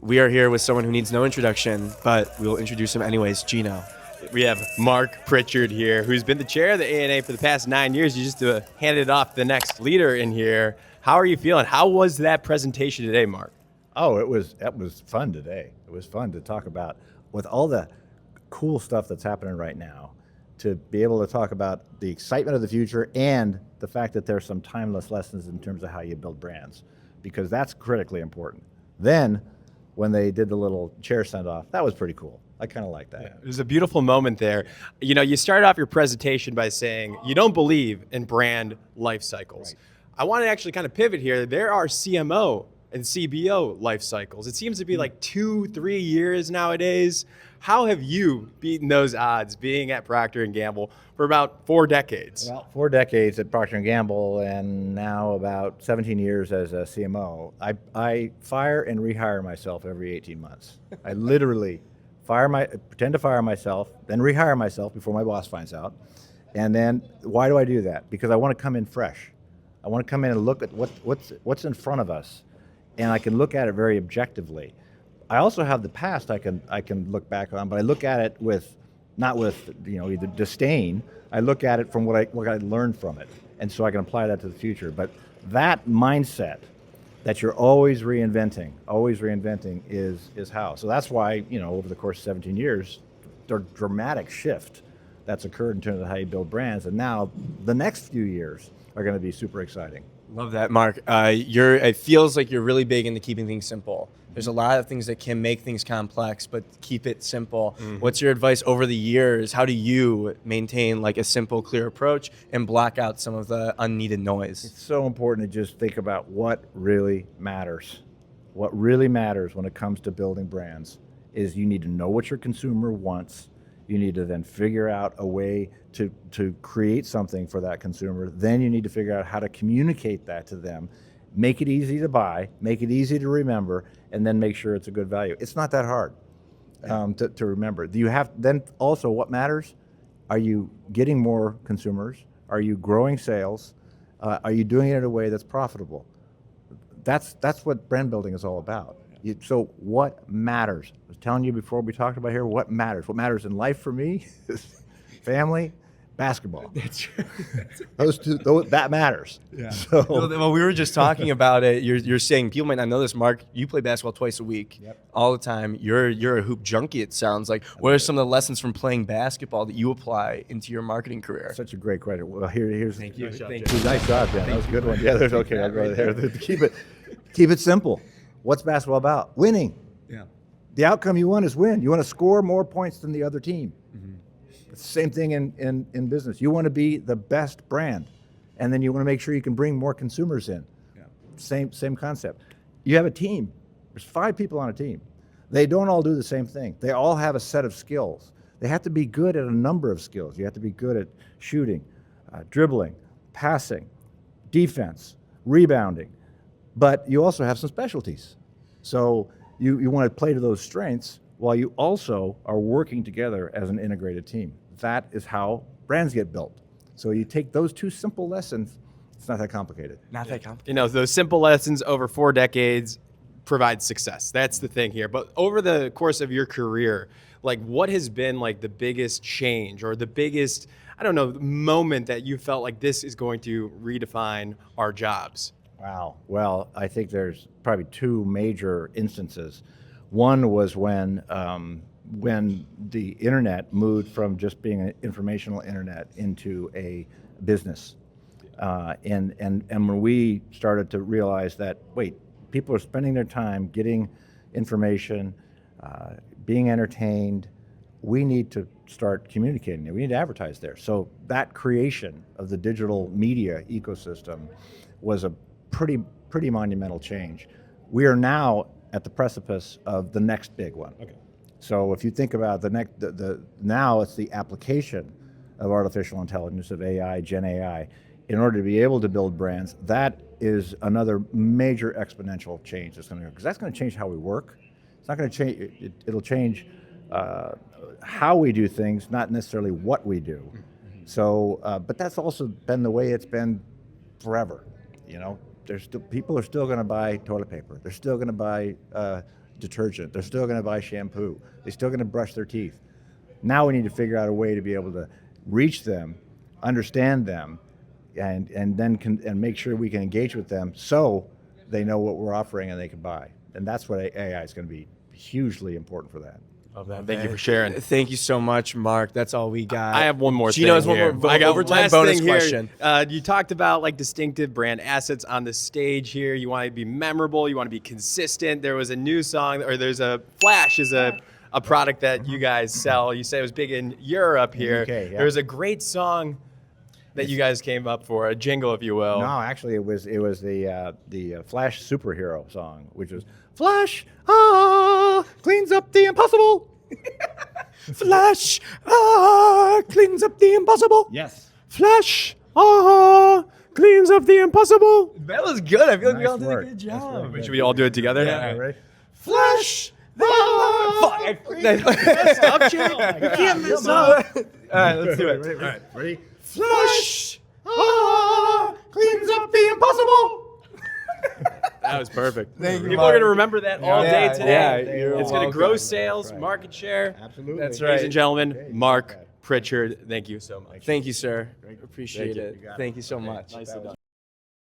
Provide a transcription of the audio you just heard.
We are here with someone who needs no introduction, but we'll introduce him anyways, Geno. We have Marc Pritchard here, who's been the chair of the ANA for the past 9 years. You just handed it off to the next leader in here. How are you feeling? How was that presentation today, Marc? Oh, it was fun today. It was fun to talk about, with all the cool stuff that's happening right now, to be able to talk about the excitement of the future and the fact that there's some timeless lessons in terms of how you build brands, because that's critically important. Then, when they did the little chair send off, that was pretty cool. I kind of like that. Yeah, it was a beautiful moment there. You know, you started off your presentation by saying you don't believe in brand life cycles. Right. I want to actually kind of pivot here. There are CMO and CBO life cycles. It seems to be like 2-3 years nowadays. How have you beaten those odds being at Procter & Gamble for about 4 decades? Well, 4 decades at Procter & Gamble and now about 17 years as a CMO. I fire and rehire myself every 18 months. I literally pretend to fire myself, then rehire myself before my boss finds out. And then, why do I do that? Because I want to come in fresh. I want to come in and look at what's in front of us, and I can look at it very objectively. I also have the past I can look back on, but I look at it not with either disdain. I look at it from what I learned from it, and so I can apply that to the future. But that mindset that you're always reinventing is how. So that's why, over the course of 17 years, the dramatic shift that's occurred in terms of how you build brands, and now the next few years are going to be super exciting. Love that, Marc. It feels like you're really big into keeping things simple. There's a lot of things that can make things complex, but keep it simple. Mm-hmm. What's your advice over the years? How do you maintain like a simple, clear approach and block out some of the unneeded noise? It's so important to just think about what really matters. What really matters when it comes to building brands is you need to know what your consumer wants. You need to then figure out a way to create something for that consumer. Then you need to figure out how to communicate that to them, make it easy to buy, make it easy to remember, and then make sure it's a good value. It's not that hard to remember. Then also what matters? Are you getting more consumers? Are you growing sales? Are you doing it in a way that's profitable? That's what brand building is all about. So what matters? I was telling you before we talked about here, what matters? What matters in life for me is family, basketball. That's true. That matters. Yeah. So, well, we were just talking about it. You're saying people might not know this, Marc. You play basketball twice a week, all the time. You're a hoop junkie. It sounds like. What are some of the lessons from playing basketball that you apply into your marketing career? Such a great credit. Well, here's. Thank you. Nice job, Dan. That was a good one. Yeah, there's okay. I'll go there. Keep it simple. What's basketball about? Winning. Yeah. The outcome you want is win. You want to score more points than the other team. Mm-hmm. It's the same thing in business. You want to be the best brand, and then you want to make sure you can bring more consumers in. Yeah. Same concept. You have a team. There's 5 people on a team. They don't all do the same thing. They all have a set of skills. They have to be good at a number of skills. You have to be good at shooting, dribbling, passing, defense, rebounding. But you also have some specialties. So you want to play to those strengths while you also are working together as an integrated team. That is how brands get built. So you take those 2 simple lessons, it's not that complicated. Not that complicated. You know, those simple lessons over 4 decades provide success. That's the thing here. But over the course of your career, like what has been like the biggest change or the biggest, moment that you felt like this is going to redefine our jobs? Wow. Well, I think there's probably 2 major instances. One was when the internet moved from just being an informational internet into a business, and when we started to realize that people are spending their time getting information, being entertained. We need to start communicating there. We need to advertise there. So that creation of the digital media ecosystem was a pretty monumental change. We are now at the precipice of the next big one. Okay. So if you think about now it's the application of artificial intelligence, of AI, Gen AI, in order to be able to build brands. That is another major exponential change that's going to go, because that's going to change how we work. It's not going to change. It'll change how we do things, not necessarily what we do. Mm-hmm. So, but that's also been the way it's been forever. People are still going to buy toilet paper. They're still going to buy detergent. They're still going to buy shampoo. They're still going to brush their teeth. Now we need to figure out a way to be able to reach them, understand them, and then make sure we can engage with them so they know what we're offering and they can buy. And that's what AI is going to be hugely important for that. Love that. Thank you for sharing. Thank you so much, Mark. That's all we got. I have one more Geno has thing one here. more I got overtime last bonus thing here. question. You talked about like distinctive brand assets on the stage here. You want to be memorable. You want to be consistent. There was a new song, or there's a Flash is a product that you guys sell. You said it was big in Europe here. UK, yeah. There was a great song that you guys came up for, a jingle, if you will. No, actually, it was the Flash superhero song, which was Flash cleans up the impossible. Flash cleans up the impossible. Yes. Flash cleans up the impossible. That was good. I feel like we Nice all did work. a good That's job. really good. Should we all do it together? Yeah. Ready? Flash. Fuck. Up, Geno. You can't mess up. All right, let's do it. Ready? Ready? Ready? Flash cleans up the impossible. That was perfect. Thank you, People are Mark. going to remember that all day Yeah, today. yeah, you're It's going to welcome. grow sales, Right. market share. Absolutely. That's Ladies right. and gentlemen, Okay, Mark okay. Pritchard, thank you so much. Thank you, sir. Appreciate Thank you. it. You got it. Thank you so much. Nicely done.